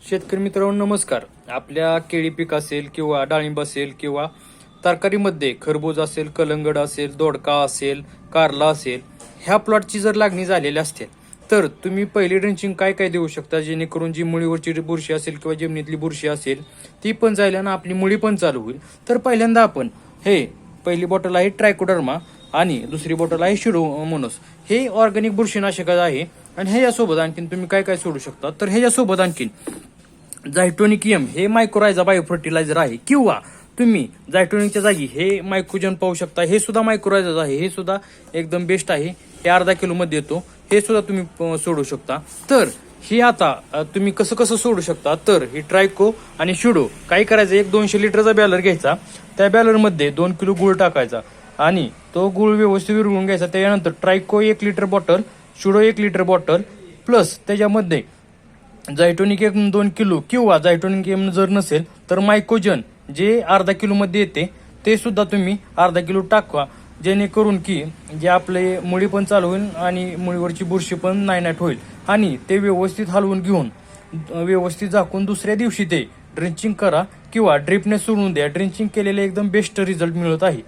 शेतकरी मित्रांनो नमस्कार. आपल्या केळी पीक असेल किंवा डाळिंब असेल किंवा तरकारीमध्ये खरबूज असेल, कलंगड असेल, दोडका असेल, कारला असेल, ह्या प्लॉटची जर लागणी झालेली असते तर तुम्ही पहिली ड्रेंचिंग काय काय देऊ शकता, जेणेकरून जी मुळीवरची बुरशी असेल किंवा जमिनीतली बुरशी असेल ती पण जाईल आणि आपली मुळी पण चालू होईल. तर पहिल्यांदा आपण पहिली बॉटल आहे ट्रायकोडर्मा आणि दुसरी बॉटल आहे शिडोमोनस. हे ऑर्गॅनिक बुरशीनाशक आहे आणि ह्याच्यासोबत आणखीन तुम्ही काय काय सोडू शकता. तर ह्याच्यासोबत आणखीन झायटोनिकियम हे मायक्रोरायझा बायो फर्टिलायझर आहे, किंवा तुम्ही झायटोनिकच्या जागी हे मायक्रोजन पाहू शकता. हे सुद्धा मायक्रोरायझर आहे, हे सुद्धा एकदम बेस्ट आहे. हे अर्धा किलो मध्ये येतो, हे सुद्धा तुम्ही सोडू शकता. तर हे आता तुम्ही कसं कसं सोडू शकता. तर हे ट्रायको आणि शिडो काय करायचं, एक 200 लिटरचा बॅलर घ्यायचा, त्या बॅलरमध्ये 2 किलो गुळ टाकायचा आणि तो गुळ व्यवस्थित विरघळून घ्यायचा. त्याच्यानंतर ट्रायको 1 लिटर बॉटल, शिडो 1 लिटर बॉटल, प्लस त्याच्यामध्ये झायटोनिकियम 2 किलो, किंवा झायटोनिकियम जर नसेल तर मायकोजन जे अर्धा किलो मध्ये येते ते सुद्धा तुम्ही अर्धा किलो टाका, जेणेकरून की जे आपले मुळी पण चालू होईल आणि मुळीवरची बुरशी पण नायनाट होईल. आणि ते व्यवस्थित हलवून घेऊन व्यवस्थित झाकून दुसऱ्या दिवशी ते ड्रिंचिंग करा किंवा ड्रिपने सोडून द्या. ड्रिंचिंग केलेले एकदम बेस्ट रिझल्ट मिळत आहे.